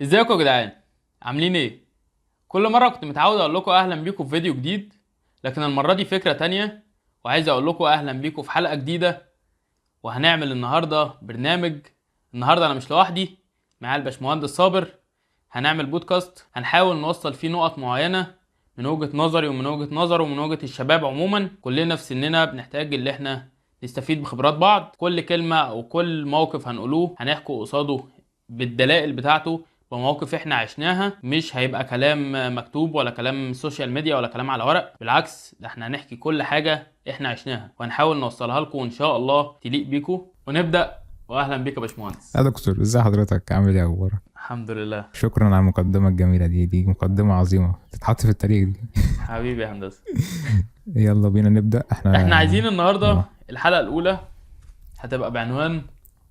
ازيكم يا جدعان؟ عاملين ايه؟ كل مره كنت متعود اقول لكم اهلا بيكم في فيديو جديد، لكن المره دي فكره تانية، وعايز اقول لكم اهلا بيكم في حلقه جديده. وهنعمل النهارده برنامج. النهارده انا مش لوحدي، معايا الباشمهندس صابر. هنعمل بودكاست هنحاول نوصل فيه نقط معينه من وجهه نظري ومن وجهه نظره ومن وجهه الشباب عموما. كلنا في سننا بنحتاج ان احنا نستفيد بخبرات بعض. كل كلمه او كل موقف هنقوله هنحكي قصاده بالدلائل بتاعته، بمواقف احنا عشناها. مش هيبقى كلام مكتوب ولا كلام سوشيال ميديا ولا كلام على ورق، بالعكس ده احنا هنحكي كل حاجة احنا عشناها وهنحاول نوصلها لكم وان شاء الله تليق بيكم. ونبدأ. واهلا بيك يا باشمهندس. يا دكتور، ازي حضرتك؟ عامل ايه؟ اخبارك؟ الحمد لله. شكرا على المقدمه الجميله دي مقدمه عظيمه تتحط في التاريخ دي. حبيبي يا هندسة. يلا بينا نبدا. احنا عايزين النهاردة اه الحلقة الأولى هتبقى بعنوان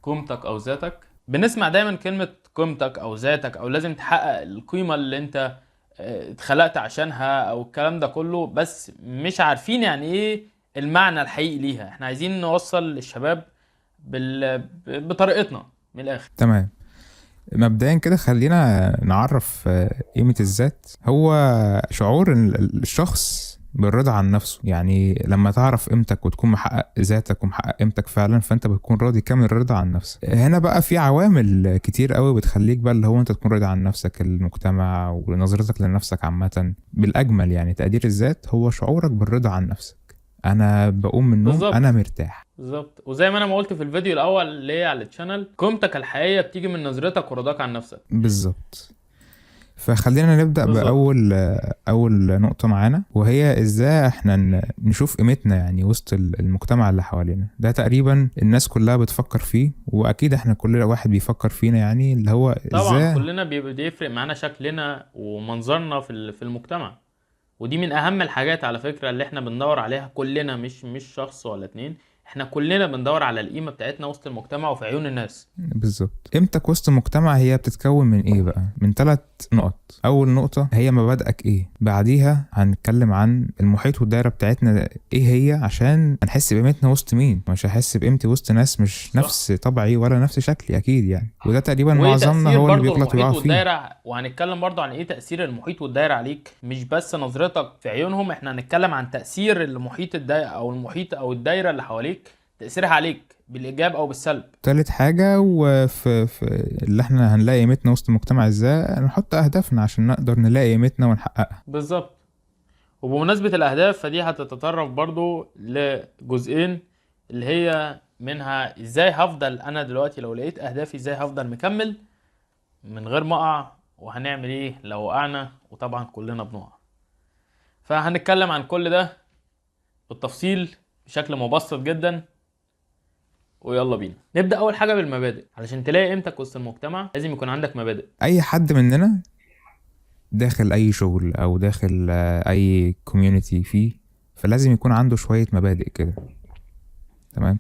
قيمتك أو ذاتك. بنسمع دايما كلمة قيمتك أو ذاتك، أو لازم تحقق القيمة اللي أنت اتخلقت عشانها أو الكلام ده كله، بس مش عارفين يعني إيه المعنى الحقيقي ليها. احنا عايزين نوصل للشباب بطريقتنا من الآخر. تمام. مبدئيا كده خلينا نعرف قيمه الذات. هو شعور الشخص بالرضا عن نفسه. يعني لما تعرف قيمتك وتكون محقق ذاتك ومحقق قيمتك فعلا، فانت بتكون راضي كامل الرضا عن نفسك. هنا بقى في عوامل كتير قوي بتخليك بقى اللي هو انت تكون راضي عن نفسك. المجتمع ونظرتك لنفسك عامة بالاجمل. يعني تقدير الذات هو شعورك بالرضا عن نفسك. انا بقوم من النوم انا بالظبط. مرتاح. بالظبط، وزي ما انا ما قلت في الفيديو الاول اللي هي على التشانل، قيمتك الحقيقيه بتيجي من نظرتك ورضاك عن نفسك. بالظبط. فخلينا نبدأ بالظبط. بأول نقطة معانا، وهي ازاي احنا نشوف قيمتنا يعني وسط المجتمع اللي حوالينا. ده تقريبا الناس كلها بتفكر فيه، واكيد احنا كل واحد بيفكر فينا، يعني اللي هو طبعا ازاي. كلنا بيفرق معانا شكلنا ومنظرنا في المجتمع. ودي من اهم الحاجات على فكره اللي احنا بندور عليها كلنا، مش شخص ولا اتنين. احنا كلنا بندور على القيمه بتاعتنا وسط المجتمع وفي عيون الناس. بالظبط. قيمتك وسط المجتمع هي بتتكون من ايه بقى؟ من 3 نقط. اول نقطة هي مبادئك ايه. بعديها هنتكلم عن المحيط والدايرة بتاعتنا ايه هي، عشان هنحس بقيمتنا وسط مين. مش هحس بقيمتي وسط ناس مش صح. نفس طبعي ولا نفس شكلي اكيد يعني. وده تقريبا وايه معظمنا تأثير هو اللي برضو بيغلط المحيط ويقع فيه. والدايرة، وهنتكلم برضو عن ايه تأثير المحيط والدايرة عليك. مش بس نظرتك في عيونهم، احنا هنتكلم عن تأثير المحيط الدايرة او المحيط او الدايرة اللي حواليك، تأثيرها عليك بالإيجاب او بالسلب. تالت حاجة، في اللي احنا هنلاقي قيمتنا وسط المجتمع ازاي، نحط اهدافنا عشان نقدر نلاقي قيمتنا ونحققها. بالظبط. وبمناسبة الأهداف فدي هتتطرق برضو لجزئين، اللي هي منها ازاي هفضل انا دلوقتي لو لقيت اهدافي ازاي هفضل مكمل من غير ما اقع، وهنعمل ايه لو وقعنا، وطبعا كلنا بنقع. فهنتكلم عن كل ده بالتفصيل بشكل مبسط جدا. ويلا بينا نبدأ. أول حاجة بالمبادئ. علشان تلاقي قيمتك وسط المجتمع لازم يكون عندك مبادئ. اي حد مننا داخل اي شغل او داخل اي كوميونتي فيه، فلازم يكون عنده شوية مبادئ كده. تمام.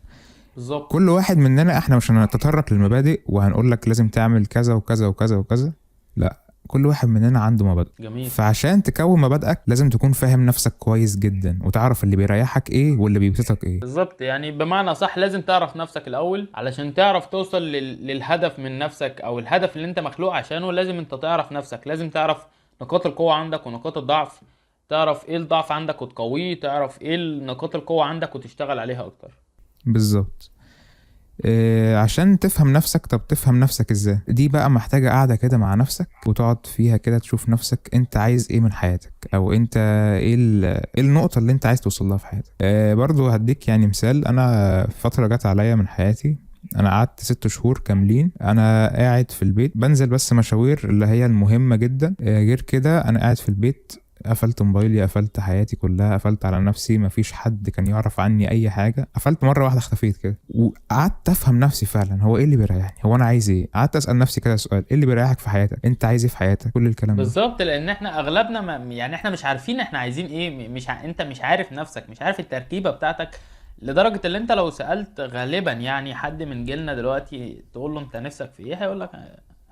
بالظبط. كل واحد مننا، احنا مش هنتطرق للمبادئ وهنقول لك لازم تعمل كذا وكذا وكذا وكذا، لا. كل واحد مننا عنده مبادئ. جميل. فعشان تكون مبادئك لازم تكون فاهم نفسك كويس جدا، وتعرف اللي بيريحك ايه واللي بيبسطك ايه. بالظبط، يعني بمعنى صح لازم تعرف نفسك الأول علشان تعرف توصل للهدف من نفسك أو الهدف اللي أنت مخلوق عشانه. لازم أنت تعرف نفسك، لازم تعرف نقاط القوة عندك ونقاط الضعف، تعرف إيه الضعف عندك وتقويه، تعرف إيه نقاط القوة عندك وتشتغل عليها أكتر. بالظبط. عشان تفهم نفسك. طب تفهم نفسك ازاي؟ دي بقى محتاجة قاعدة كده مع نفسك وتقعد فيها كده تشوف نفسك انت عايز ايه من حياتك، او انت ايه النقطة اللي انت عايز توصل لها في حياتك. برضو هديك يعني مثال. انا فترة جت عليا من حياتي، انا قعدت 6 شهور كاملين انا قاعد في البيت، بنزل بس مشاوير اللي هي المهمة جدا. غير كده انا قاعد في البيت، قفلت موبايلي، قفلت حياتي كلها، قفلت على نفسي، مفيش حد كان يعرف عني اي حاجه. قفلت مره واحده، اختفيت كده، وقعدت افهم نفسي فعلا هو ايه اللي بيريحني، هو انا عايز ايه. قعدت اسال نفسي كده سؤال: ايه اللي بيريحك في حياتك؟ انت عايز ايه في حياتك؟ كل الكلام ده. بالظبط، لان احنا اغلبنا ما يعني احنا مش عارفين احنا عايزين ايه. انت مش عارف نفسك، مش عارف التركيبه بتاعتك، لدرجه اللي انت لو سالت غالبا يعني حد من جيلنا دلوقتي تقول له انت نفسك في ايه، هيقول لك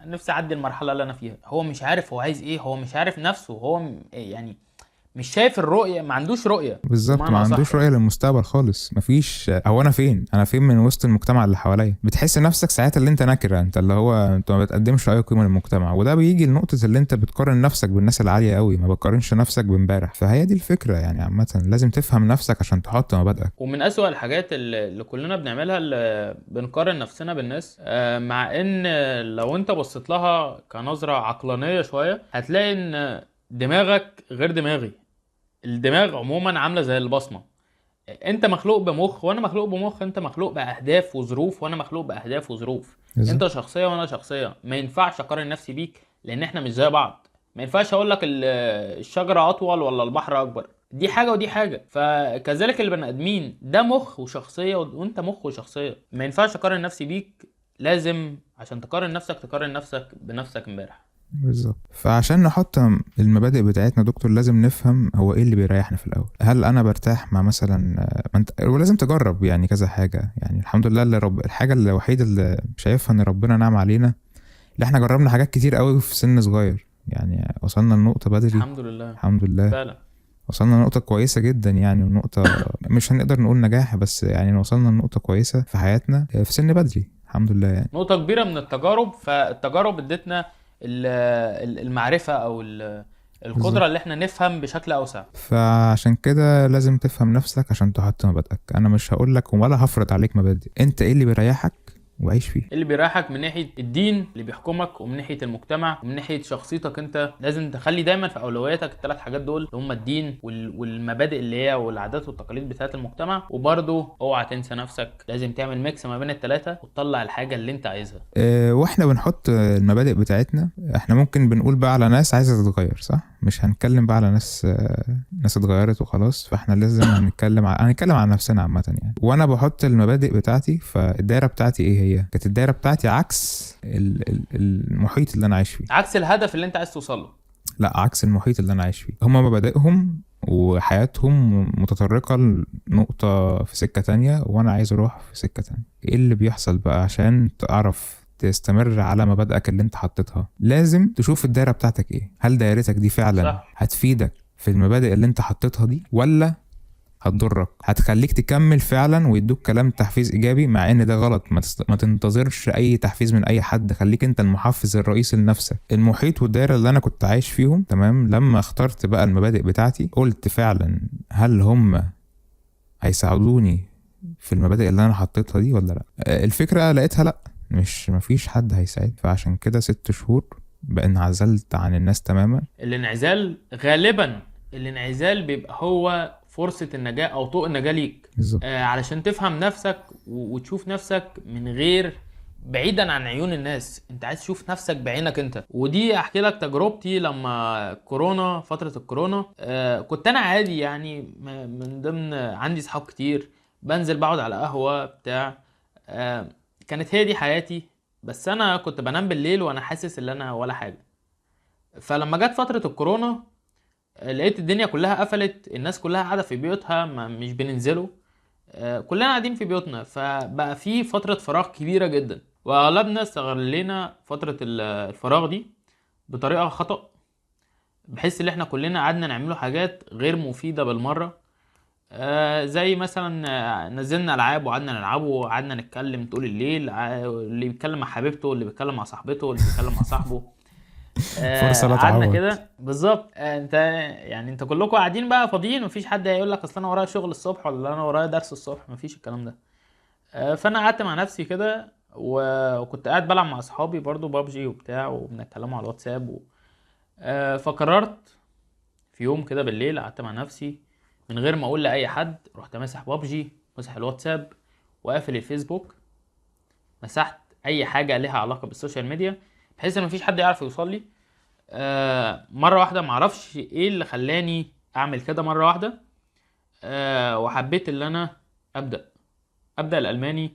نفسي اعدي المرحله اللي انا فيها. هو مش عارف هو عايز ايه، هو مش عارف نفسه، هو يعني مش شايف الرؤيه، ما عندوش رؤيه بالظبط، بمعنى ما أصح عندوش يعني. رؤية للمستقبل خالص. مفيش هو انا فين من وسط المجتمع اللي حواليا. بتحس نفسك ساعتها اللي انت نكره، انت اللي هو انت ما بتقدمش اي قيمه للمجتمع. وده بيجي لنقطه اللي انت بتقارن نفسك بالناس العاليه قوي، ما بتقارنش نفسك بامبارح. فهي دي الفكره يعني. عامه لازم تفهم نفسك عشان تحط مبادئك. ومن أسوأ الحاجات اللي كلنا بنعملها اللي بنقارن نفسنا بالناس، مع ان لو انت بصيت لها كنظرة عقلانية شوية هتلاقي ان دماغك غير دماغي. الدماغ عموما عاملة زي البصمة. انت مخلوق بمخ وانا مخلوق بمخ، انت مخلوق باهداف وظروف وانا مخلوق باهداف وظروف. بالظبط. انت شخصية وانا شخصية، ما ينفعش اقارن نفسي بيك لان احنا مش زي بعض. ما ينفعش اقول لك الشجرة اطول ولا البحر اكبر، دي حاجة ودي حاجة. فكذلك البني ادمين، ده مخ وشخصية وانت مخ وشخصية. ما ينفعش اقارن نفسي بيك، لازم عشان تقارن نفسك تقارن نفسك بنفسك امبارح. بالظبط. فعشان نحط المبادئ بتاعتنا دكتور لازم نفهم هو ايه اللي بيريحنا في الاول. هل انا برتاح مع مثلا ما انت ولازم تجرب يعني كذا حاجه. يعني الحمد لله اللي الحاجه الوحيده اللي شايفها ان ربنا نعم علينا اللي احنا جربنا حاجات كتير قوي في سن صغير. يعني وصلنا لنقطه بدري. الحمد لله. الحمد لله. فعلا. وصلنا لنقطة كويسة جدا يعني. ونقطة مش هنقدر نقول نجاح، بس يعني وصلنا لنقطة كويسة في حياتنا في سن بدري الحمد لله يعني. نقطة كبيرة من التجارب، فالتجارب ادتنا المعرفة او بالظبط. القدرة اللي احنا نفهم بشكل اوسع. فعشان كده لازم تفهم نفسك عشان تحط مبادئك. انا مش هقولك ولا هفرض عليك مبادئ، انت ايه اللي بيريحك وعيش فيه. اللي بيريحك من ناحية الدين اللي بيحكمك، ومن ناحية المجتمع، ومن ناحية شخصيتك انت. لازم تخلي دايما في اولوياتك الثلاث حاجات دول اللي هم الدين والمبادئ اللي هي والعادات والتقاليد بتاعت المجتمع. وبرضه اوعى تنسى نفسك، لازم تعمل ميكس ما بين الثلاثة وتطلع الحاجة اللي انت عايزها. واحنا بنحط المبادئ بتاعتنا احنا ممكن بنقول بقى على ناس عايزة تتغير، صح؟ مش هنتكلم بقى على ناس اتغيرت وخلاص. فاحنا لازم هنتكلم عن نفسنا عامة يعني. وانا بحط المبادئ بتاعتي، فالدايرة بتاعتي ايه هي؟ كانت الدايرة بتاعتي عكس المحيط اللي انا عايش فيه. عكس الهدف اللي انت عايز توصل له. لا، عكس المحيط اللي انا عايش فيه. هما مبادئهم وحياتهم متطرقة لنقطة في سكة تانية، وانا عايز اروح في سكة تانية. ايه اللي بيحصل بقى عشان تعرف تستمر على مبادئك اللي انت حطيتها؟ لازم تشوف الدايرة بتاعتك ايه. هل دايرتك دي فعلا صح. هتفيدك في المبادئ اللي انت حطيتها دي، ولا هتضرك، هتخليك تكمل فعلا ويدوك كلام تحفيز ايجابي؟ مع ان ده غلط. ما تنتظرش اي تحفيز من اي حد. خليك انت المحفز الرئيسي لنفسك. المحيط والدايره اللي انا كنت عايش فيهم تمام، لما اخترت بقى المبادئ بتاعتي قلت فعلا هل هم هيساعدوني في المبادئ اللي انا حطيتها دي ولا لا؟ الفكره لقيتها لا، مفيش حد هيساعد. فعشان كده 6 شهور بقى انعزلت عن الناس تماما. الانعزال غالبا، الانعزال بيبقى هو فرصة النجاة او طوق النجاة ليك. بالظبط. علشان تفهم نفسك وتشوف نفسك من غير، بعيدا عن عيون الناس. انت عايز تشوف نفسك بعينك انت. ودي احكي لك تجربتي لما كورونا، فترة الكورونا. كنت انا عادي يعني، من ضمن عندي صحاب كتير، بنزل بقعد على قهوة بتاع. كانت هي دي حياتي. بس انا كنت بنام بالليل وانا حاسس ان انا ولا حاجة. فلما جت فترة الكورونا لقيت الدنيا كلها قفلت، الناس كلها قاعدة في بيوتها، مش بننزلوا. كلنا قاعدين في بيوتنا، فبقى في فترة فراغ كبيرة جدا. واغلبنا استغلينا فترة الفراغ دي بطريقة خطأ، بحيث ان احنا كلنا قعدنا نعملوا حاجات غير مفيدة بالمرة. زي مثلا نزلنا العاب وقعدنا نلعبه وقعدنا نتكلم طول الليل. اللي بيتكلم مع حبيبته، اللي بيتكلم مع صاحبته، اللي بيتكلم مع صاحبه. فرصه لا قعدنا تعوض. كده بالظبط. انت يعني انت كلكم قاعدين بقى فاضيين، مفيش حد هيقول لك اصل انا ورايا شغل الصبح ولا انا ورايا درس الصبح، مفيش الكلام ده. فانا قعدت مع نفسي كده وكنت قاعد بلعب مع اصحابي برضو بابجي وبتاع، وبنتكلموا على الواتساب فقررت في يوم كده بالليل، قعدت مع نفسي من غير ما اقول لاي حد، رحت ماسح بابجي، ماسح الواتساب، وقافل الفيسبوك، مسحت اي حاجه ليها علاقه بالسوشيال ميديا، بحيث ان مفيش حد يعرف يوصل لي. مره واحده، معرفش ايه اللي خلاني اعمل كده مره واحده. وحبيت ان انا ابدا الالماني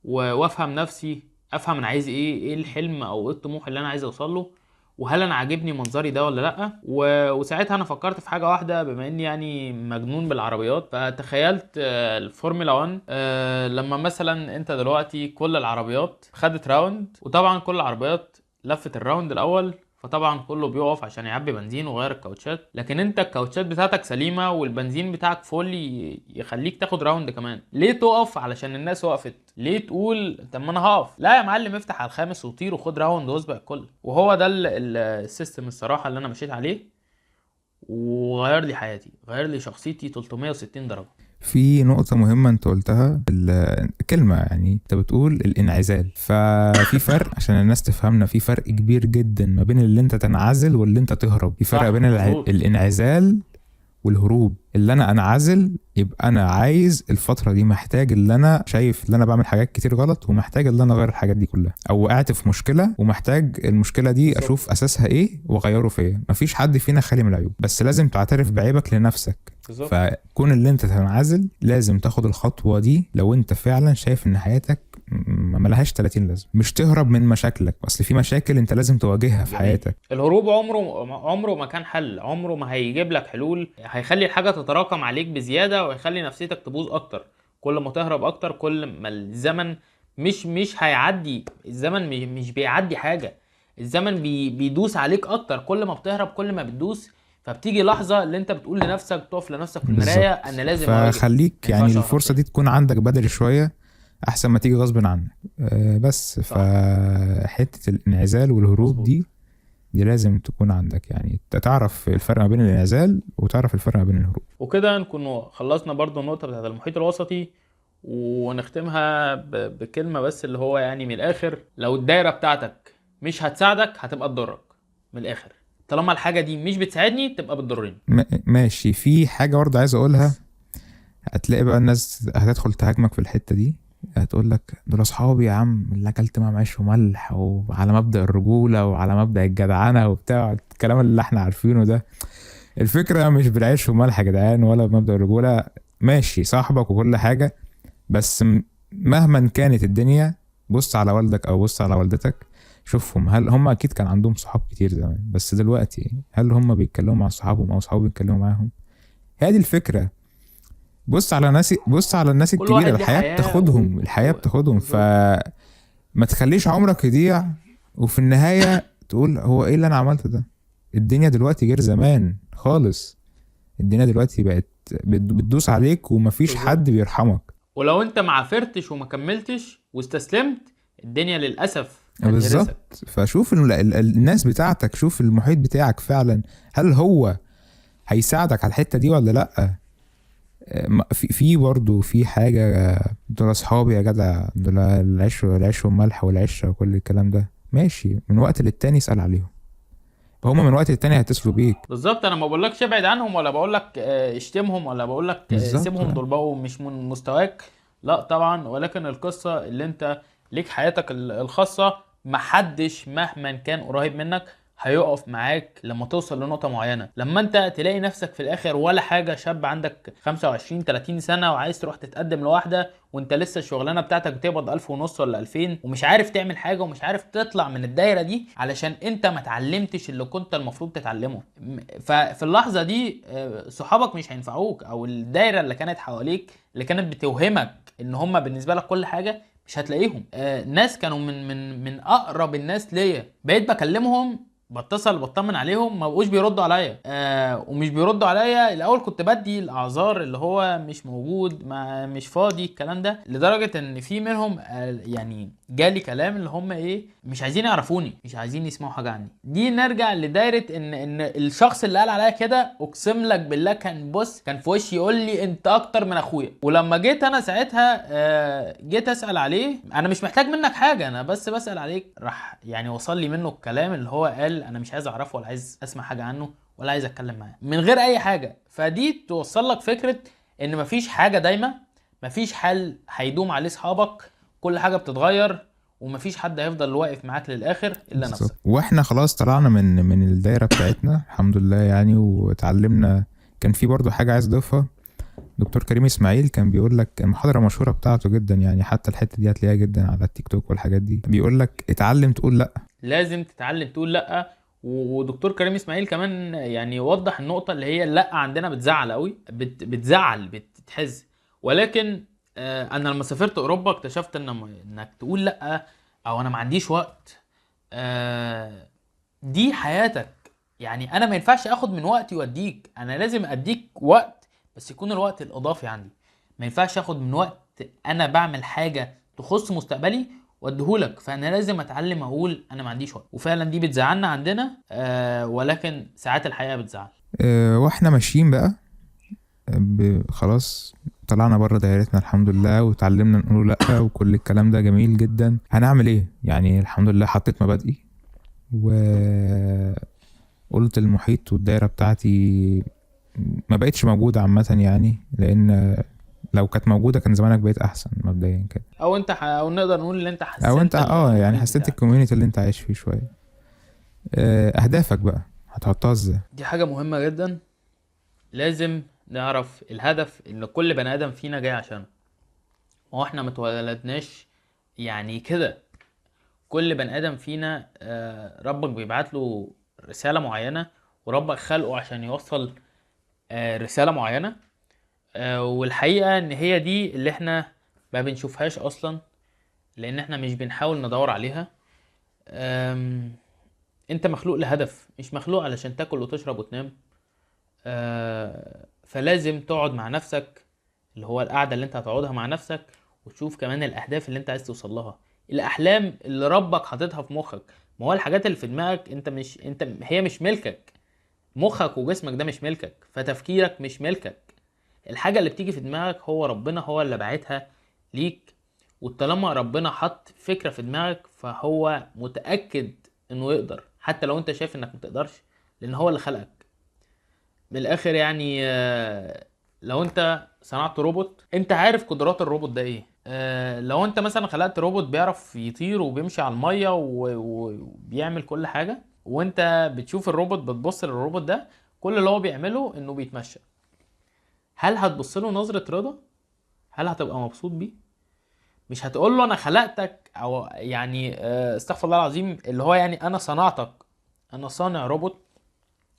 وافهم نفسي، افهم انا عايز ايه الحلم او ايه الطموح اللي انا عايز اوصل له، وهل انا عاجبني منظري ده ولا لا. وساعتها انا فكرت في حاجه واحده، بما اني يعني مجنون بالعربيات، فتخيلت الفورمولا 1. لما مثلا انت دلوقتي كل العربيات خدت راوند، وطبعا كل العربيات لفت الراوند الاول، فطبعا كله بيقف عشان يعبي بنزين وغير الكاوتشات، لكن انت الكاوتشات بتاعتك سليمه والبنزين بتاعك فول يخليك تاخد راوند كمان. ليه تقف علشان الناس وقفت؟ ليه تقول طب ما انا هقف؟ لا يا معلم، افتح على الخامس وطير وخد راوند واسبق الكل. وهو ده السيستم الصراحه اللي انا مشيت عليه، وغير لي حياتي، غير لي شخصيتي 360 درجه. في نقطة مهمة انت قلتها، الكلمة يعني انت بتقول الانعزال. ففي فرق عشان الناس تفهمنا، في فرق كبير جدا ما بين اللي انت تنعزل واللي انت تهرب. في فرق صح، بين مظبوط. الانعزال والهروب. اللي انا انعزل يبقى انا عايز الفتره دي، محتاج اللي انا شايف اللي انا بعمل حاجات كتير غلط ومحتاج اللي انا اغير الحاجات دي كلها، او وقعت في مشكله ومحتاج المشكله دي بالظبط. اشوف اساسها ايه واغيره فيا. مفيش حد فينا خالي من العيوب، بس لازم تعترف بعيبك لنفسك. بالظبط. فكون اللي انت تنعزل لازم تاخد الخطوه دي لو انت فعلا شايف ان حياتك ملهاش 30 لازم. مش تهرب من مشاكلك، اصل في مشاكل انت لازم تواجهها في جميل. حياتك. الهروب عمره ما كان حل، عمره ما هيجيب لك حلول، هيخلي الحاجه تتراكم عليك بزياده وهيخلي نفسيتك تبوظ اكتر. كل ما تهرب اكتر كل ما الزمن مش هيعدي. الزمن مش بيعدي حاجه، الزمن بيدوس عليك اكتر. كل ما بتهرب كل ما بتدوس، فبتيجي لحظه اللي انت بتقول لنفسك، تقف لنفسك في المرايه، بالظبط. انا لازم اواجه، فخليك ما يعني ينفعش اهرب الفرصه تاني. دي تكون عندك بدري شويه احسن ما تيجي غصب عنك. بس صح، فحته الانعزال والهروب مظبوط. دي لازم تكون عندك، يعني تعرف الفرق ما بين الانعزال وتعرف الفرق ما بين الهروب. وكده نكون خلصنا برضو النقطة بتاعت المحيط الوسطي، ونختمها بكلمة بس، اللي هو يعني من الآخر، لو الدايرة بتاعتك مش هتساعدك هتبقى تضرك. من الآخر، طالما الحاجة دي مش بتساعدني تبقى بتضرني. ماشي. في حاجه برضه عايز اقولها، هتلاقي بقى الناس هتدخل تهاجمك في الحته دي، هتقول لك دول اصحابي يا عم اللي اكلت معاهم عيش وملح وعلى مبدأ الرجوله وعلى مبدأ الجدعنه وبتاع الكلام اللي احنا عارفينه ده. الفكره مش بالعيش وملح يا جدعان ولا بمبدأ الرجوله. ماشي صاحبك وكل حاجه، بس مهما كانت الدنيا، بص على والدك او بص على والدتك، شوفهم هل هم اكيد كان عندهم صحاب كتير زمان، بس دلوقتي هل هم بيتكلموا مع صحابهم او صحابهم بيتكلموا معاهم؟ هذه الفكره. بص على الناس كل الكبيره، واحد ليه الحياه حياة بتاخدهم، الحياه بتاخدهم. بالظبط. فما تخليش عمرك يضيع وفي النهايه تقول هو ايه اللي انا عملته ده. الدنيا دلوقتي غير زمان خالص. الدنيا دلوقتي بقت بتدوس عليك ومفيش بالظبط. حد بيرحمك. ولو انت ما عافرتش وما كملتش واستسلمت، الدنيا للأسف هتهرسك. بالظبط. فشوف الناس بتاعتك، شوف المحيط بتاعك فعلا، هل هو هيساعدك على الحتة دي ولا لأ. في برضه في حاجة، دول أصحابي يا جدع، دول العيش والملح والعشرة وكل الكلام ده، ماشي. من وقت للتاني اسأل عليهم، هما من وقت للتاني هيتصلوا بيك. بالظبط. انا ما بقولكش ابعد عنهم، ولا بقولك اشتمهم، ولا بقولك بالظبط. سيبهم، دول بقوا مش من مستواك، لا طبعا. ولكن القصة اللي انت ليك حياتك الخاصة، محدش مهما كان قريب منك هيقف معاك لما توصل لنقطة معينة. لما انت تلاقي نفسك في الاخر ولا حاجة، شاب عندك 25 30 سنة وعايز تروح تتقدم لواحدة، وانت لسه الشغلانة بتاعتك بتقبض 1500 ولا 2000، ومش عارف تعمل حاجة ومش عارف تطلع من الدايرة دي علشان انت ما اتعلمتش اللي كنت المفروض تتعلمه. ففي اللحظة دي صحابك مش هينفعوك، او الدايرة اللي كانت حواليك اللي كانت بتوهمك ان هم بالنسبة لك كل حاجة، مش هتلاقيهم. ناس كانوا من اقرب الناس ليا، بقيت بكلمهم، بتصل بطمن عليهم، ما بقوش بيردوا عليا. ومش بيردوا عليا. الاول كنت بدي الاعذار اللي هو مش موجود، ما مش فاضي الكلام ده، لدرجه ان في منهم يعني جالي كلام اللي هم ايه، مش عايزين يعرفوني، مش عايزين يسمعوا حاجه عني. دي نرجع لدايره ان الشخص اللي قال عليا كده، اقسم لك بالله كان بص، كان في وشي يقول لي انت اكتر من اخويا. ولما جيت انا ساعتها جيت اسال عليه، انا مش محتاج منك حاجه، انا بس بسال عليك، راح يعني وصل لي منه الكلام اللي هو قال انا مش عايز اعرفه ولا عايز اسمع حاجه عنه ولا عايز اتكلم معاه، من غير اي حاجه. فدي توصل لك فكره ان مفيش حاجه دايما، مفيش حل هيدوم عليه اصحابك، كل حاجه بتتغير، ومفيش حد هيفضل واقف معاك للاخر الا بالظبط. نفسك. واحنا خلاص طلعنا من الدايره بتاعتنا الحمد لله يعني، واتعلمنا. كان في برضو حاجه عايز اضيفها، دكتور كريم اسماعيل كان بيقول لك المحاضره مشهوره بتاعته جدا يعني، حتى الحته دي هتلاقيها جدا على التيك توك والحاجات دي، بيقول لك اتعلم تقول لا. لازم تتعلم تقول لا. ودكتور كريم اسماعيل كمان يعني وضح النقطه اللي هي لا عندنا بتزعل قوي، بتزعل، بتتحز. ولكن انا لما سافرت اوروبا اكتشفت انك تقول لا، او انا ما عنديش وقت، دي حياتك. يعني انا ما ينفعش اخد من وقتي واديك، انا لازم اديك وقت بس يكون الوقت الاضافي عندي. ما ينفعش اخد من وقت انا بعمل حاجه تخص مستقبلي واديهولك. فانا لازم اتعلم اقول انا ما عنديش وقت. وفعلا دي بتزعلنا عندنا، ولكن ساعات الحقيقه بتزعل. واحنا ماشيين بقى خلاص طلعنا بره دايرتنا الحمد لله، وتعلمنا نقول لا، وكل الكلام ده جميل جدا. هنعمل ايه يعني؟ الحمد لله حطيت مبادئي وقلت المحيط والدايرة بتاعتي ما بقتش موجودة عامة، يعني لان لو كانت موجودة كان زمانك بقيت احسن مبدئيا كده. او نقدر نقول ان انت حسنت او انت يعني المحيط حسيت بتاعك. الكوميونتي اللي انت عايش فيه شوية. اهدافك بقى هتحطها ازاي؟ دي حاجه مهمه جدا. لازم نعرف الهدف اللي كل بني ادم فينا جاي عشانه. هو احنا متولدناش يعني كده. كل بني ادم فينا ربك بيبعت له رسالة معينة، وربك خلقه عشان يوصل رسالة معينة. والحقيقة ان هي دي اللي احنا ما بنشوفهاش اصلا، لان احنا مش بنحاول ندور عليها. انت مخلوق لهدف، مش مخلوق علشان تاكل وتشرب وتنام. فلازم تقعد مع نفسك، اللي هو القعدة اللي انت هتقعدها مع نفسك، وتشوف كمان الاهداف اللي انت عايز توصل لها، الاحلام اللي ربك حاططها في مخك. ما هو الحاجات اللي في دماغك هي مش ملكك. مخك وجسمك ده مش ملكك، فتفكيرك مش ملكك. الحاجة اللي بتيجي في دماغك هو ربنا هو اللي باعتها ليك. وطالما ربنا حط فكرة في دماغك فهو متأكد انه يقدر، حتى لو انت شايف انك متقدرش، لان هو اللي خلقك. من الاخر يعني لو انت صنعت روبوت، انت عارف قدرات الروبوت ده ايه. لو انت مثلا خلقت روبوت بيعرف يطير وبيمشي على المية وبيعمل كل حاجة، وانت بتشوف الروبوت، بتبص للروبوت ده كل اللي هو بيعمله انه بيتمشى، هل هتبص له نظرة رضا؟ هل هتبقى مبسوط بيه؟ مش هتقول له انا خلقتك، او يعني استغفر الله العظيم، اللي هو يعني انا صنعتك، انا صانع روبوت.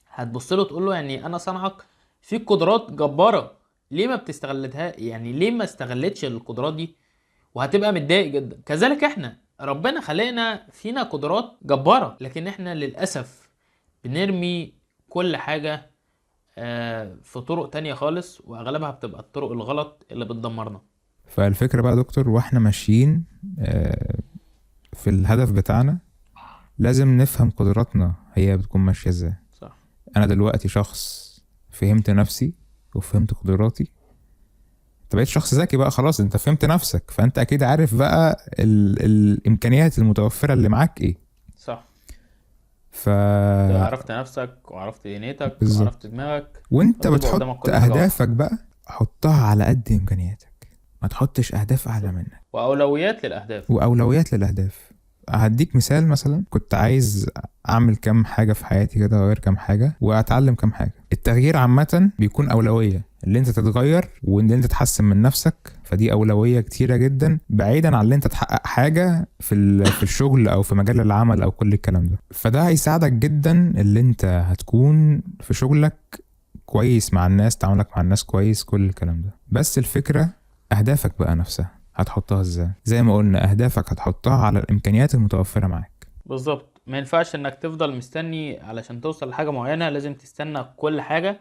هتبص له تقول له يعني انا صنعك فيك قدرات جبارة، ليه ما بتستغلتها؟ يعني ليه ما استغلتش القدرات دي؟ وهتبقى متضايق جدا. كذلك احنا ربنا خلقنا فينا قدرات جبارة، لكن احنا للأسف بنرمي كل حاجة في طرق تانية خالص، واغلبها بتبقى الطرق الغلط اللي بتدمرنا. فالفكرة بقى دكتور، واحنا ماشيين في الهدف بتاعنا لازم نفهم قدراتنا هي بتكون ماشية ازاي. صح. انا دلوقتي شخص فهمت نفسي وفهمت قدراتي. انت بقيت شخص ذكي بقى خلاص، انت فهمت نفسك، فانت اكيد عارف بقى الامكانيات المتوفرة اللي معاك ايه. صح. ف عرفت نفسك وعرفت دنيتك بالظبط. وعرفت دماغك، وانت هتبقى قدامك بتحط كل حاجة واضحة. اهدافك بقى حطها على قد امكانياتك، ما تحطش اهداف اعلى منك، واولويات للاهداف. واولويات للاهداف. هديك مثال، مثلا كنت عايز اعمل كام حاجه في حياتي كده، اغير كام حاجه واتعلم كام حاجه. التغيير عامه بيكون اولويه، اللي انت تتغير وان انت تحسن من نفسك، فدي اولويه كتيره جدا، بعيدا عن اللي انت تحقق حاجه في الشغل او في مجال العمل او كل الكلام ده. فده هيساعدك جدا، اللي انت هتكون في شغلك كويس مع الناس، تعاملك مع الناس كويس، كل الكلام ده. بس الفكره اهدافك بقى نفسها هتحطها ازاي؟ زي ما قلنا اهدافك هتحطها على الامكانيات المتوفره معاك. بالظبط. ما ينفعش انك تفضل مستني علشان توصل لحاجة معينة، لازم تستنى كل حاجة.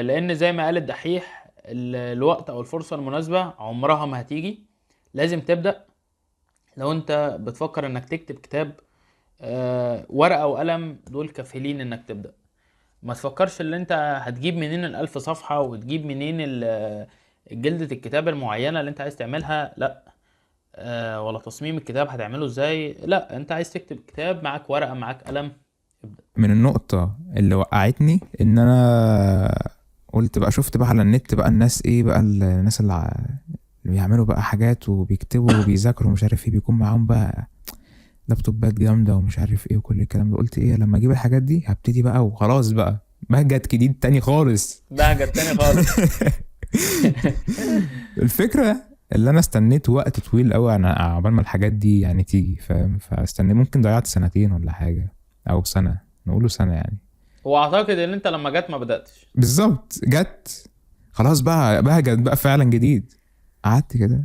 لان زي ما قال الدحيح، الوقت او الفرصة المناسبة عمرها ما هتيجي. لازم تبدأ. لو انت بتفكر انك تكتب كتاب، ورقة وقلم دول كفيلين انك تبدأ. ما تفكرش ان انت هتجيب منين الالف صفحة، وتجيب منين جلدة الكتاب المعينة اللي انت عايز تعملها. لا. ولا تصميم الكتاب هتعمله ازاي. لا، انت عايز تكتب كتاب، معاك ورقة معاك قلم، ابدأ. من النقطه اللي وقعتني ان انا قلت بقى، شفت بقى على النت بقى الناس ايه بقى، الناس اللي بيعملوا بقى حاجات وبيكتبوا وبيذاكروا مش عارف ايه، بيكون معاهم بقى لابتوبات جامده ومش عارف ايه وكل الكلام ده. قلت ايه لما اجيب الحاجات دي هبتدي بقى وخلاص بقى بهجت جديد تاني خالص. بهجة تاني خالص. الفكره اللي انا استنيت وقت طويل قوي انا عقبال ما الحاجات دي يعني تيجي، فاهم؟ فاستنيت ممكن ضيعت سنتين ولا حاجه، او سنه، نقوله سنه يعني. واعتقد ان انت لما جت ما بدأتش. بالظبط، جت خلاص بقى بهجت بقى فعلا جديد. قعدت كده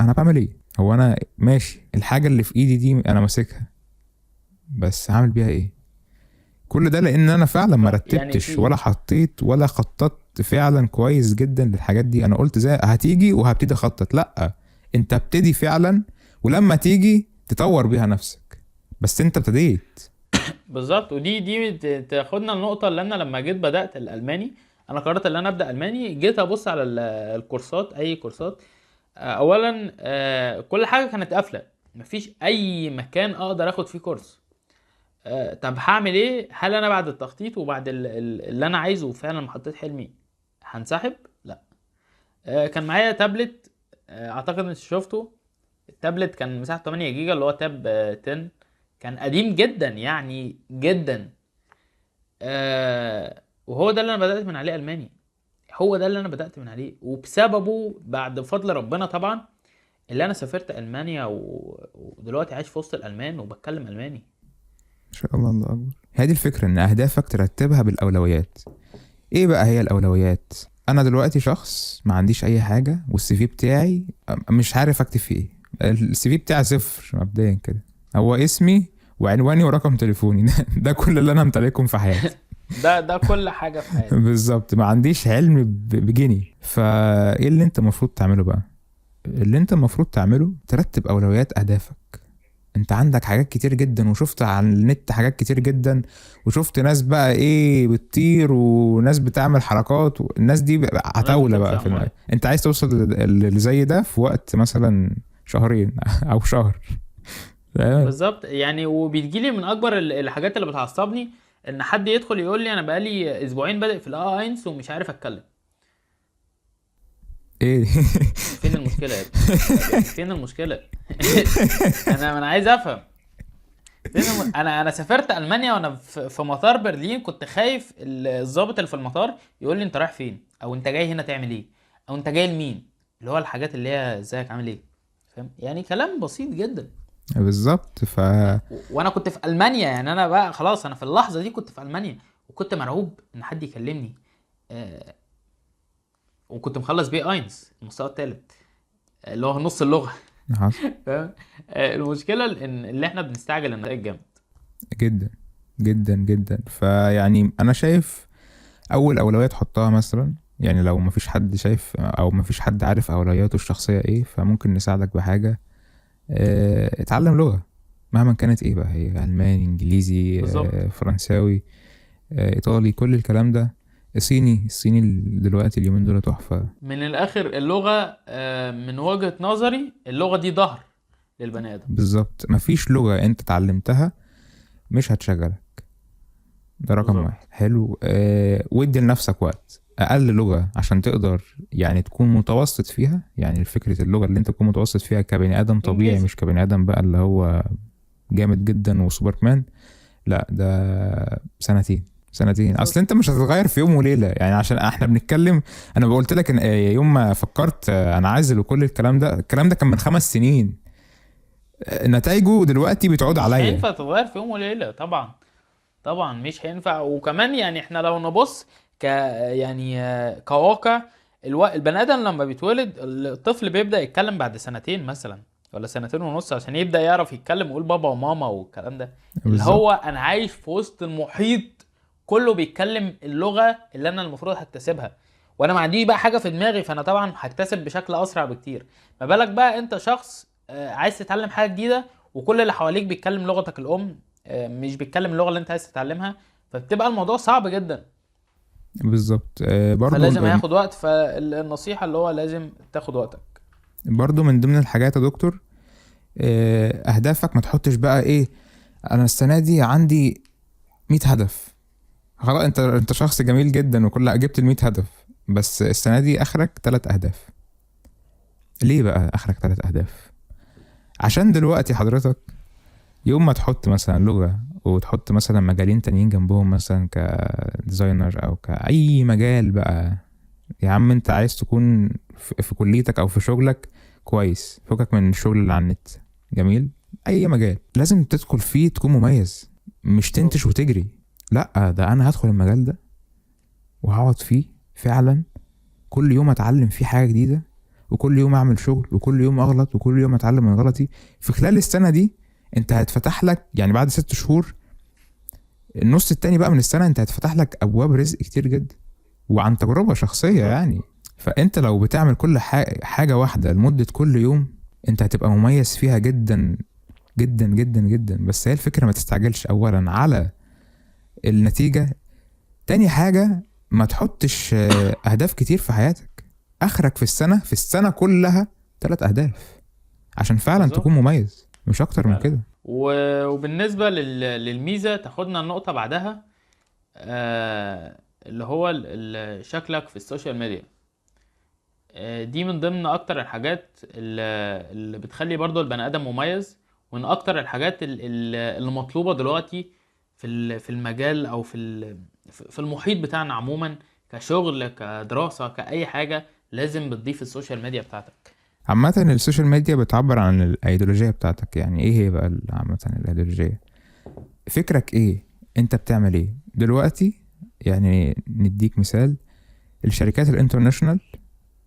انا بعمل ايه؟ هو انا ماشي الحاجه اللي في ايدي دي انا ماسكها، بس هعمل بيها ايه؟ كل ده لان انا فعلا ما يعني رتبتش ولا حطيت ولا خططت فعلا كويس جدا للحاجات دي. انا قلت زي هتيجي وهبتدي اخطط، لا، انت ابتدي فعلا، ولما تيجي تطور بيها نفسك، بس انت ابتديت. بالظبط. ودي تاخدنا النقطة اللي انا لما جيت بدأت الالماني، انا قررت ان انا ابدأ الماني. جيت ابص على الكورسات، اي كورسات. اولا كل حاجة كانت قافلة، مفيش اي مكان اقدر اخد فيه كورس. طب هعمل ايه؟ هل انا بعد التخطيط وبعد اللي انا عايزه فعلا حطيت حلمي هنسحب؟ لا. كان معايا تابلت، اعتقد انت شفته. التابلت كان مساحته 8 جيجا، اللي هو تاب 10. كان قديم جدا يعني جدا. وهو ده اللي انا بدأت من عليه الماني. هو ده اللي انا بدأت من عليه، وبسببه بعد فضل ربنا طبعا اللي انا سافرت المانيا ودلوقتي عايش في وسط الالمان وبتكلم الماني. ان شاء الله. الله اكبر. هذه الفكره، ان اهدافك ترتبها بالاولويات. ايه بقى هي الاولويات؟ انا دلوقتي شخص ما عنديش اي حاجه، والسي في بتاعي مش عارف اكتب فيه ايه. السي في بتاعي صفر مبدئيا كده، هو اسمي وعنواني ورقم تليفوني. ده كل اللي انا امتلكهم في حياتي. ده كل حاجة في حياتي. بالظبط، ما عنديش علم بجنيه. فايه اللي انت المفروض تعمله بقى؟ اللي انت المفروض تعمله ترتب اولويات اهدافك. انت عندك حاجات كتير جدا، وشفت على النت حاجات كتير جدا، وشفت ناس بقى ايه بتطير، وناس بتعمل حركات، والناس دي بقى عتاولة بقى في الماء. انت عايز توصل لزي ده في وقت مثلا شهرين او شهر. بالظبط يعني. وبتجيلي من اكبر الحاجات اللي بتعصبني ان حد يدخل يقول لي انا بقالي اسبوعين بادئ في الاينس ومش عارف اتكلم. ايه؟ فين المشكله يا ابني؟ فين المشكله؟ انا عايز افهم انا سافرت المانيا وانا في مطار برلين، كنت خايف الضابط اللي في المطار يقول لي انت رايح فين، او انت جاي هنا تعمل ايه، او انت جاي لمين، اللي هو الحاجات اللي هي ازيك عامل ايه. فاهم يعني؟ كلام بسيط جدا. بالظبط. وانا كنت في المانيا، يعني انا بقى خلاص انا في اللحظه دي كنت في المانيا، وكنت مرعوب ان حد يكلمني. آه وكنت مخلص بي اينس المستوى الثالث، اللي هو نص اللغه. فاهم؟ المشكله ان اللي احنا بنستعجل النتائج جامد جدا جدا جدا. فيعني انا شايف اول اولويه تحطها مثلا، يعني لو مفيش حد شايف او مفيش حد عارف اولوياته الشخصيه ايه، فممكن نساعدك بحاجه. اتعلم لغه مهما كانت، ايه بقى هي، الماني، انجليزي، بالظبط. فرنساوي، ايطالي، كل الكلام ده. الصيني دلوقتي اليومين دول تحفه. من الاخر اللغه من وجهه نظري اللغه دي ظهر للبني ادم. بالظبط، مفيش لغه انت اتعلمتها مش هتشغلك. ده رقم بالظبط. واحد. حلو. ودي لنفسك وقت. اقل لغة عشان تقدر يعني تكون متوسط فيها، يعني فكرة اللغة اللي انت تكون متوسط فيها كبني ادم طبيعي، انجليزي. مش كبني ادم بقى اللي هو جامد جدا وسوبرمان. لا، ده سنتين. اصل انت مش هتتغير في يوم وليلة، يعني عشان احنا بنتكلم. انا قلت لك ان يوم ما فكرت انا عازل وكل الكلام ده كان من 5 سنين. نتائجه دلوقتي بتعود مش عليا. هينفع تتغير في يوم وليله طبعا. طبعا مش هينفع. وكمان يعني احنا لو نبص يعني كواقع، البني ادم لما بيتولد الطفل بيبدأ يتكلم بعد سنتين مثلا ولا سنتين ونص عشان يبدأ يعرف يتكلم ويقول بابا وماما والكلام ده. اللي بالظبط. هو انا عايش في وسط المحيط كله بيتكلم اللغة اللي انا المفروض هكتسبها، وانا ما عنديش بقى حاجة في دماغي، فانا طبعا هكتسب بشكل اسرع بكتير. ما بالك بقى انت شخص عايز تتعلم حاجة جديدة وكل اللي حواليك بيتكلم لغتك الام، مش بيتكلم اللغة اللي انت عايز تتعلمها، فبتبقى الموضوع صعب جدا. بالظبط. برضو فلازم هياخد وقت. فالنصيحة اللي هو لازم تاخد وقتك. برضو من ضمن الحاجات يا دكتور، اهدافك ما تحطش بقى ايه، انا السنه دي عندي 100 هدف. خلاص، انت شخص جميل جدا وكل جبت ال 100 هدف، بس السنه دي اخرك 3 اهداف. ليه بقى اخرك 3 اهداف؟ عشان دلوقتي حضرتك يوم ما تحط مثلا لغه، وتحط مثلا مجالين تانيين جنبهم، مثلا كديزاينر او كاي مجال بقى، يا عم انت عايز تكون في كليتك او في شغلك كويس، فوقك من الشغل اللي على النت. جميل. اي مجال لازم تدخل فيه تكون مميز، مش تنتش وتجري. لا، ده انا هدخل المجال ده وهقعد فيه فعلا، كل يوم اتعلم فيه حاجة جديدة، وكل يوم اعمل شغل، وكل يوم اغلط، وكل يوم اتعلم من غلطي. في خلال السنة دي انت هتفتح لك يعني بعد 6 شهور النص التاني بقى من السنة انت هتفتح لك ابواب رزق كتير جدا، وعن تجربة شخصية يعني. فانت لو بتعمل كل حاجة واحدة لمدة كل يوم، انت هتبقى مميز فيها جدا جدا جدا جدا. بس هي الفكرة ما تستعجلش اولا على النتيجة. تاني حاجة ما تحطش اهداف كتير في حياتك. اخرك في السنة كلها 3 اهداف عشان فعلا بالظبط تكون مميز، مش اكتر من فعلا. كده. وبالنسبة للميزة تاخدنا النقطة بعدها، اللي هو شكلك في السوشيال ميديا. دي من ضمن اكتر الحاجات اللي بتخلي برضو البني ادم مميز، ومن اكتر الحاجات اللي مطلوبة دلوقتي في المجال او في المحيط بتاعنا عموما، كشغل كدراسة كأي حاجة لازم بتضيف السوشيال ميديا بتاعتك. عامة السوشيال ميديا بتعبر عن الايديولوجية بتاعتك. يعني ايه هي بقى عامة الايديولوجية؟ فكرك ايه؟ انت بتعمل ايه دلوقتي؟ يعني نديك مثال، الشركات الانترناشونال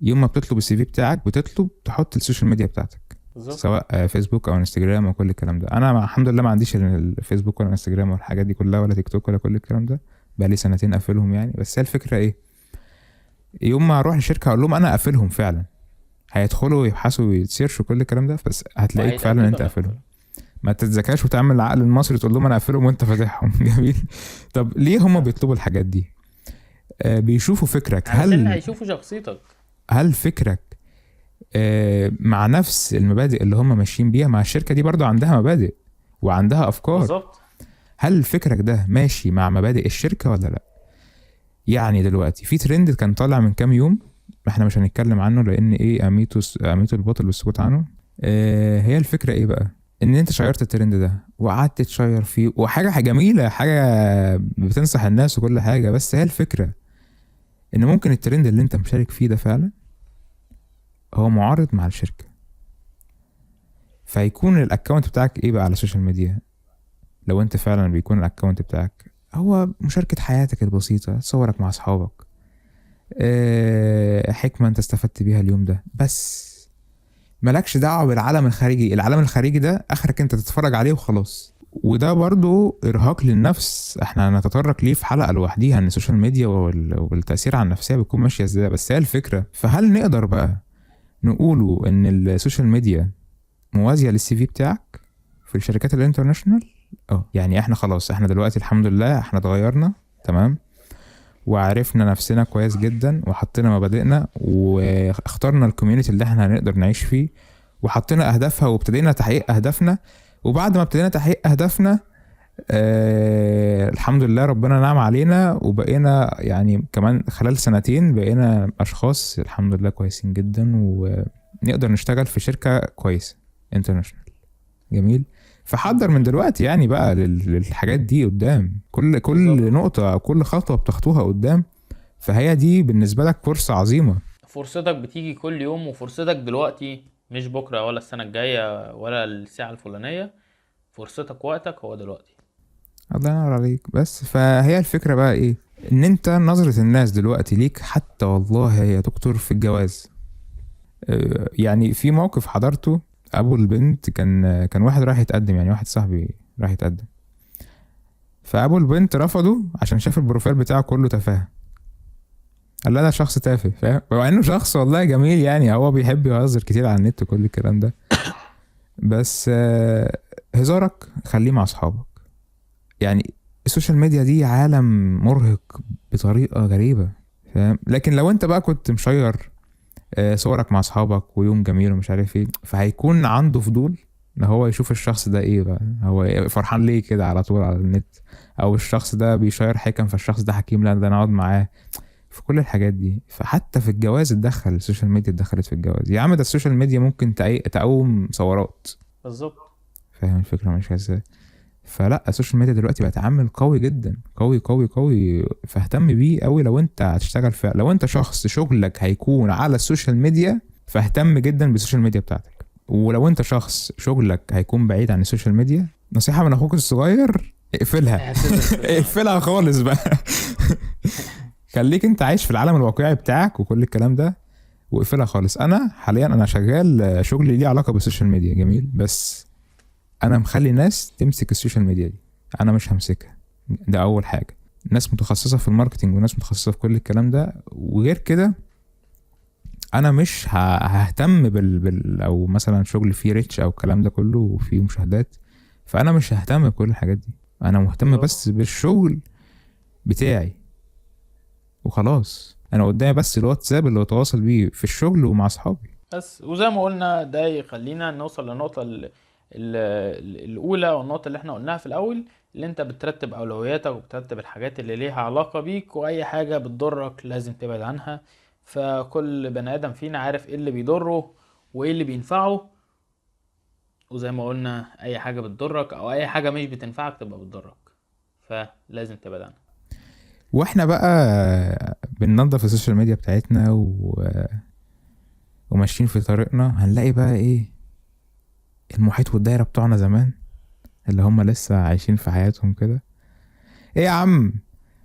يوم ما بتطلب السي في بتاعك بتطلب تحط السوشيال ميديا بتاعتك، بالظبط سواء فيسبوك او انستجرام او كل الكلام ده. انا الحمد لله ما عنديش الفيسبوك ولا انستجرام والحاجات دي كلها، ولا تيك توك ولا كل الكلام ده، بقى لي سنتين قافلهم يعني. بس هي الفكرة ايه؟ يوم ما اروح لشركة اقول لهم انا قافلهم فعلا، هيدخلوا يبحثوا ويسيرشوا كل الكلام ده، بس هتلاقيك فعلا انت وهيتأكدوا انك قافلهم. ما تتذكاش وتعمل العقل المصري تقول لهم انا قافلهم وانت فاتحهم. جميل. طب ليه هم بيطلبوا الحاجات دي؟ بيشوفوا فكرك، علشان هيشوفوا شخصيتك. هل فكرك مع نفس المبادئ اللي هم ماشيين بيها؟ مع الشركة دي برضو عندها مبادئ وعندها افكار. بالظبط هل فكرك ده ماشي مع مبادئ الشركة ولا لا؟ يعني دلوقتي في ترند كان طالع من كام يوم، احنا مش هنتكلم عنه لان ايه، اميته الباطل والسكوت عنه. هي الفكرة ايه بقى؟ ان انت شيرت الترند ده وقعدت تشير فيه، وحاجة جميلة، حاجة بتنصح الناس وكل حاجة، بس هي الفكرة ان ممكن الترند اللي انت مشارك فيه ده فعلا هو معارض مع الشركة، فيكون الاكونت بتاعك ايه بقى على السوشيال ميديا؟ لو انت فعلا بيكون الاكونت بتاعك هو مشاركة حياتك البسيطة، صورك مع اصحابك، حكمة انت استفدت بيها اليوم ده، بس مالكش دعوة بالعالم الخارجي. العالم الخارجي ده اخرك انت تتفرج عليه وخلاص. وده برضو ارهاق للنفس، احنا هنتطرق ليه في حلقة لوحديها، ان السوشيال ميديا والتأثير على النفسية بيكون ماشية ازاي. بس هي الفكرة، فهل نقدر بقى نقوله ان السوشيال ميديا موازية للسي في بتاعك في الشركات الانترناشونال؟ يعني احنا خلاص، احنا دلوقتي الحمد لله احنا اتغيرنا تمام، وعرفنا نفسنا كويس جدا، وحطينا مبادئنا، واخترنا الكوميونتي اللي احنا هنقدر نعيش فيه، وحطينا اهدافها وابتدينا تحقيق اهدافنا. وبعد ما ابتدينا تحقيق اهدافنا الحمد لله ربنا نعم علينا، وبقينا يعني كمان خلال سنتين بقينا اشخاص الحمد لله كويسين جدا، ونقدر نشتغل في شركة كويسة انترناشونال. جميل. فحضر من دلوقتي يعني بقى للحاجات دي قدام، كل نقطة أو كل خطوة بتخطوها قدام، فهي دي بالنسبة لك فرصة عظيمة. فرصتك بتيجي كل يوم، وفرصتك دلوقتي مش بكرة ولا السنة الجاية ولا الساعة الفلانية. فرصتك وقتك هو دلوقتي. الله ينور عليك. بس فهي الفكرة بقى ايه، ان انت نظرة الناس دلوقتي ليك، حتى والله يا دكتور في الجواز. يعني في موقف حضرته، ابو البنت كان واحد راح يتقدم، يعني واحد صاحبي راح يتقدم، فابو البنت رفضه عشان شاف البروفايل بتاعه كله تفاهه. قال لا ده شخص تافه، فاهم؟ مع انه شخص والله جميل، يعني هو بيحب يهزر كتير على النت وكل الكلام ده، بس هزارك خليه مع اصحابك. يعني السوشيال ميديا دي عالم مرهق بطريقه غريبه، فاهم؟ لكن لو انت بقى كنت مشير صورك مع اصحابك ويوم جميل ومش عارف ايه، فهيكون عنده فضول ان هو يشوف الشخص ده ايه بقى، هو فرحان ليه كده على طول على النت، او الشخص ده بيشير حكم فالشخص ده حكيم، لا ده انا اقعد معاه في كل الحاجات دي. فحتى في الجواز اتدخل السوشيال ميديا، اتدخلت في الجواز. يا عم ده السوشيال ميديا ممكن تقوم ثورات، بالظبط. فاهم الفكره ماشيه ازاي؟ فلا السوشيال ميديا دلوقتي بقت عامل قوي جدا، قوي قوي قوي، فاهتم بيه قوي. لو انت هتشتغل فيها، لو انت شخص شغلك هيكون على السوشيال ميديا، فاهتم جدا بالسوشيال ميديا بتاعتك. ولو انت شخص شغلك هيكون بعيد عن السوشيال ميديا، نصيحة من اخوك الصغير، اقفلها. اقفلها خالص بقى. خليك انت عايش في العالم الواقعي بتاعك وكل الكلام ده، واقفلها خالص. انا حاليا انا شغال شغلي ليه علاقة بالسوشيال ميديا، جميل، بس انا مخلي ناس تمسك السوشيال ميديا دي، انا مش همسكها. ده اول حاجه، ناس متخصصه في الماركتينج وناس متخصصه في كل الكلام ده. وغير كده انا مش ههتم او مثلا شغل فيه ريتش او الكلام ده كله وفيه مشاهدات، فانا مش ههتم بكل الحاجات دي. انا مهتم بالظبط. بس بالشغل بتاعي وخلاص. انا قدامي بس الواتساب اللي بتواصل بيه في الشغل ومع اصحابي. بس وزي ما قلنا ده يخلينا نوصل للنقطة الأولى، والنقطة اللي احنا قلناها في الأول، اللي انت بترتب أولوياتك وبترتب الحاجات اللي ليها علاقة بيك، وأي حاجة بتضرك لازم تبعد عنها. فكل بني آدم فينا عارف ايه اللي بيضره وايه اللي بينفعه، وزي ما قلنا أي حاجة بتضرك أو أي حاجة مش بتنفعك تبقى بتضرك، فلازم تبعد عنها. واحنا بقى بننظف السوشيال ميديا بتاعتنا وماشيين في طريقنا، هنلاقي بقى ايه؟ المحيط والدايرة بتوعنا زمان اللي هم لسه عايشين في حياتهم كده. ايه يا عم،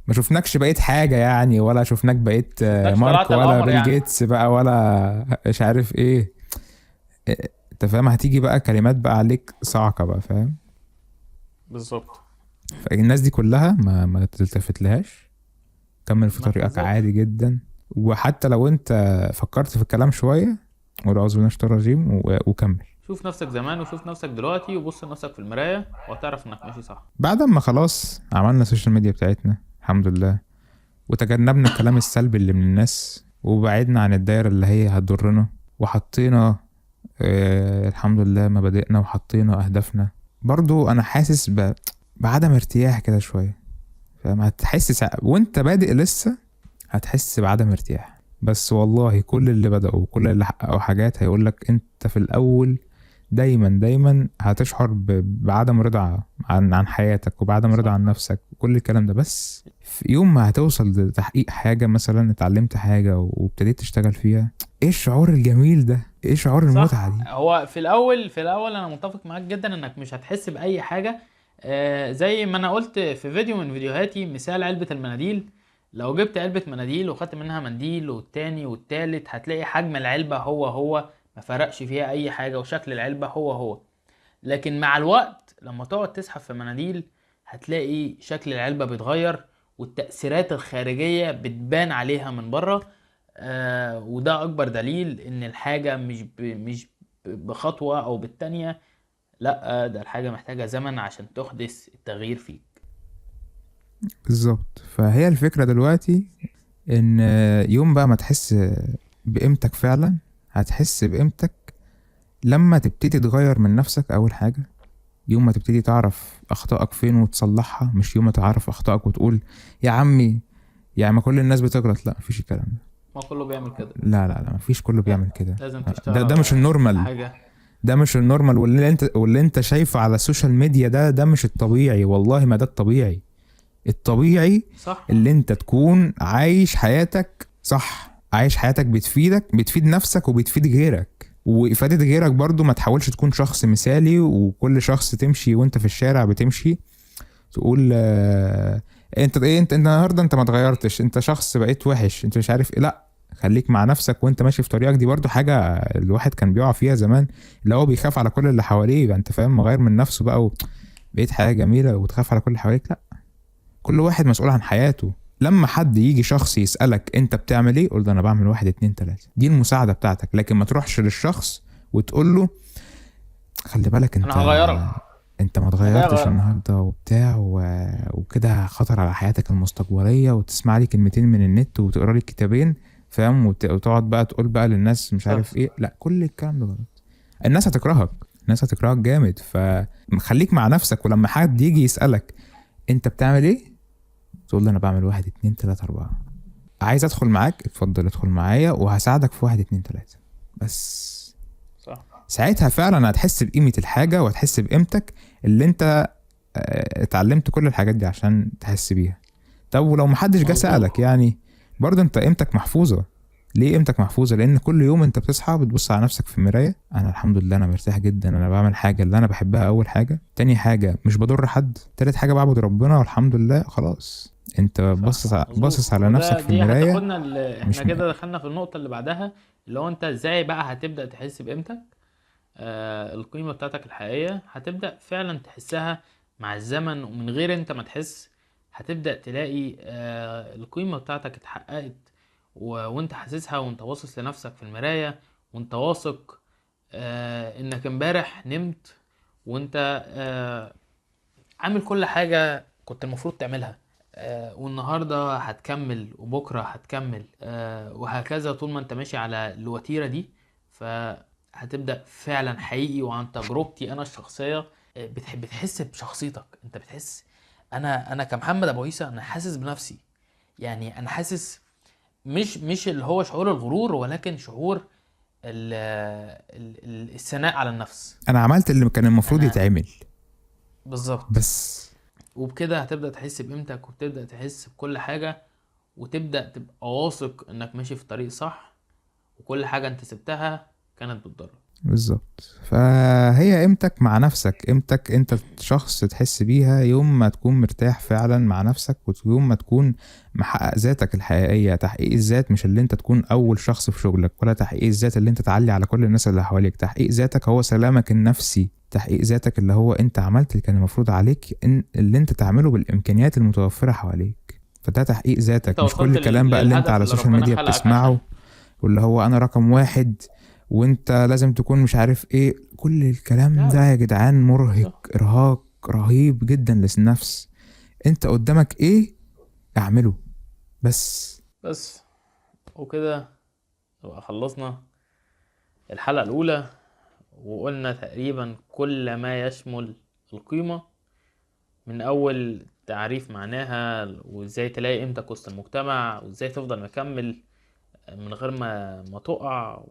ما شفناكش بقيت حاجة يعني، ولا شفناك بقيت شفتكش مارك طلعت ولا القمر بيل يعني. جيتس بقى ولا مش عارف ايه. انت فاهم؟ هتيجي بقى كلمات بقى عليك صعقة بقى، فاهم؟ بالظبط. فالناس دي كلها ما تلتفت لهاش، كمل في ما طريقك تهزرش. عادي جدا. وحتى لو انت فكرت في الكلام شوية، ولا اعوذ بالله من الشيطان الرجيم، وكمل. شوف نفسك زمان وشوف نفسك دلوقتي وبص لنفسك في المراية وهتعرف انك ماشي صح. بعد ما خلاص عملنا السوشيال ميديا بتاعتنا الحمد لله، وتجنبنا الكلام السلبي اللي من الناس، وبعدنا عن الدايرة اللي هي هتضرنا، وحطينا الحمد لله مبادئنا وحطينا أهدافنا، برضو أنا حاسس بعدم ارتياح كده شوية. فاهم؟ هتحس وانت بادئ لسه هتحس بعدم ارتياح. بس والله كل اللي بدأوا وكل اللي حققوا حاجات هيقولك انت في الأول دايما دايما هتشعر بعدم رضا عن حياتك، وبعدم رضا صح. عن نفسك وكل الكلام ده. بس في يوم ما هتوصل لتحقيق حاجة، مثلا اتعلمت حاجة وابتديت تشتغل فيها، ايه الشعور الجميل ده؟ ايه شعور المتعة صح. دي؟ هو في الاول انا متفق معاك جدا انك مش هتحس باي حاجه. زي ما انا قلت في فيديو من فيديوهاتي، مثال علبه المناديل. لو جبت علبه مناديل وخدت منها منديل والتاني والتالت، هتلاقي حجم العلبه هو ما فرقش فيها اي حاجه، وشكل العلبه هو. لكن مع الوقت لما تقعد تسحب في مناديل هتلاقي شكل العلبه بيتغير، والتأثيرات الخارجية بتبان عليها من بره. وده اكبر دليل ان الحاجة مش بخطوة او بالتانية، لا ده الحاجة محتاجة زمن عشان تحدث التغيير فيك. بالظبط. فهي الفكرة دلوقتي ان يوم بقى ما تحس بقيمتك فعلا، هتحس بقيمتك لما تبتدي تغير من نفسك. اول حاجة يوم ما تبتدي تعرف اخطائك فين وتصلحها، مش يوم ما تعرف اخطائك وتقول يا عمي يعني ما كل الناس بتغلط. لا، مفيش الكلام ده. ما كله بيعمل كده. لا مفيش، كله لا، بيعمل كده. لازم ده تشتغل ده مش على النورمال. حاجة. ده مش النورمال، واللي انت شايفه على السوشيال ميديا ده مش الطبيعي. والله ما ده الطبيعي. الطبيعي صح. اللي انت تكون عايش حياتك صح، عايش حياتك بتفيد نفسك وبتفيد غيرك. وإفادة غيرك برضو ما تحاولش تكون شخص مثالي، وكل شخص تمشي وانت في الشارع بتمشي تقول انت ايه، انت النهارده انت ما اتغيرتش، انت شخص بقيت وحش، انت مش عارف ايه. لا، خليك مع نفسك وانت ماشي في طريقك. دي برضو حاجة الواحد كان بيقع فيها زمان، اللي هو بيخاف على كل اللي حواليه. يبقى انت فاهم مغير من نفسه بقى وبقيت حاجة جميلة وتخاف على كل اللي حواليك. لا، كل واحد مسؤول عن حياته. لما حد يجي شخص يسألك انت بتعمل ايه، قول له انا بعمل واحد اتنين تلاتة. دي المساعدة بتاعتك. لكن ما تروحش للشخص وتقول له خلي بالك انا هغيرك. انت ما انا جاي اتغيرتش اغيرك. النهارده وبتاع وكده خطر على حياتك المستقبليه، وتسمع لي كلمتين من النت وتقرا لي كتابين، فاهم؟ وتقعد بقى تقول بقى للناس مش صح. عارف ايه. لا، كل الكلام ده غلط. الناس هتكرهك، الناس هتكرهك جامد. فخليك مع نفسك، ولما حد يجي يسالك انت بتعمل ايه، تقول له انا بعمل واحد اتنين تلاته اربعه. عايز ادخل معاك، اتفضل ادخل معايا وهساعدك في واحد اتنين تلاته. بس صح. ساعتها فعلا هتحس بقيمة الحاجة وهتحس بقيمتك اللي انت اتعلمت كل الحاجات دي عشان تحس بيها. طب ولو محدش جه مظبوط. سألك يعني، برضه انت قيمتك محفوظة. ليه قيمتك محفوظة؟ لان كل يوم انت بتصحى بتبص على نفسك في المراية، انا الحمد لله انا مرتاح جدا، انا بعمل حاجة اللي انا بحبها اول حاجة، تاني حاجة مش بضر حد، تالت حاجة بعبد ربنا والحمد لله. خلاص انت صح. مظبوط. باصص على نفسك وده في دي المراية. هتاخدنا احنا مش كده دخلنا في النقطة اللي بعدها، اللي هو انت ازاي بقى هتبدأ تحس بقيمتك. القيمة بتاعتك الحقيقية هتبدأ فعلا تحسها مع الزمن، ومن غير انت ما تحس. هتبدأ تلاقي القيمة بتاعتك اتحققت، وانت حاسسها، وانت باصص لنفسك في المراية، وانت واثق انك امبارح نمت وانت عامل كل حاجة كنت المفروض تعملها، والنهاردة هتكمل وبكرة هتكمل، وهكذا طول ما انت ماشي على الوتيرة دي. فهتبدأ فعلا حقيقي، وعن تجربتي انا الشخصية، بتحس بشخصيتك، انت بتحس انا كمحمد ابو عيسى انا حاسس بنفسي. يعني انا حاسس مش اللي هو شعور الغرور، ولكن شعور الثناء على النفس. انا عملت اللي كان المفروض انا يتعمل بالظبط. بس. وبكده هتبدأ تحس بقيمتك، وبتبدأ تحس بكل حاجة، وتبدأ تبقى واثق انك ماشي في طريق صح، وكل حاجة انت سبتها كانت بتضرك. بالظبط. فهي قيمتك مع نفسك، قيمتك انت شخص تحس بيها يوم ما تكون مرتاح فعلا مع نفسك، ويوم ما تكون محقق ذاتك الحقيقية. تحقيق الذات مش اللي انت تكون اول شخص في شغلك، ولا تحقيق الذات اللي انت تعلي على كل الناس اللي حواليك. تحقيق ذاتك هو سلامك النفسي. تحقيق ذاتك اللي هو انت عملت اللي كان المفروض عليك، ان اللي انت تعمله بالامكانيات المتوفرة حواليك. فده تحقيق انت ذاتك، مش كل وصلت الكلام بقى اللي انت للهدف على اللي السوشيال ربنا ميديا خلقك بتسمعه، عشانه. واللي هو انا رقم واحد وانت لازم تكون مش عارف ايه. كل الكلام لا ده لا، يا جدعان مرهق، صح. ارهاق رهيب جدا للنفس. انت قدامك ايه اعمله بس. بس وكده نبقى خلصنا الحلقة الأولى، وقلنا تقريبا كل ما يشمل القيمة، من أول تعريف معناها، وإزاي تلاقي قيمتك وسط المجتمع، وإزاي تفضل مكمل من غير ما تقع،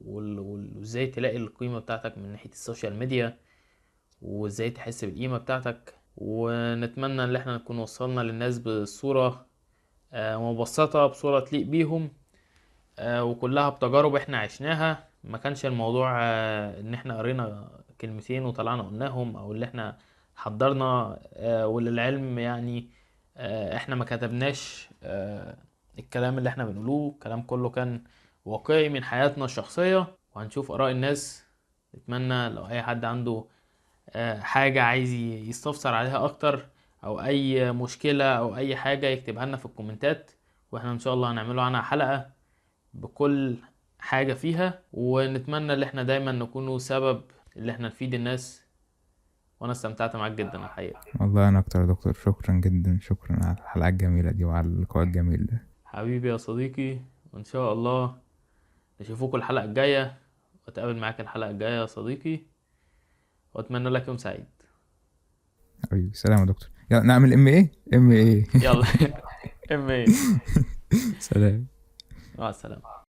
وإزاي تلاقي القيمة بتاعتك من ناحية السوشيال ميديا، وإزاي تحس بالقيمة بتاعتك. ونتمنى إن احنا نكون وصلنا للناس بصورة مبسطة، بصورة تليق بيهم، وكلها بتجارب احنا عشناها. ما كانش الموضوع ان احنا قرينا كلمتين وطلعنا قلناهم، او اللي احنا حضرنا، وللعلم يعني احنا ما كتبناش الكلام اللي احنا بنقوله. الكلام كله كان واقعي من حياتنا الشخصية، وهنشوف آراء الناس. نتمنى لو اي حد عنده حاجة عايز يستفسر عليها اكتر، او اي مشكلة او اي حاجة، يكتبها لنا في الكومنتات، واحنا ان شاء الله هنعمله عنها حلقة بكل حاجة فيها. ونتمنى ان احنا دايما نكونوا سبب اللي احنا نفيد الناس. وانا استمتعت معاك جدا الحقيقة. والله انا اكتر يا دكتور، شكرا جدا، شكرا على الحلقة الجميلة دي وعلى اللقاء الجميل ده. حبيبي يا صديقي، وان شاء الله نشوفوك الحلقة الجاية، واتقابل معاك الحلقة الجاية يا صديقي، واتمنى لك يوم سعيد. حبيبي سلام يا دكتور. يلا نعمل ام ايه يلا ام ايه. سلام. مع السلامة.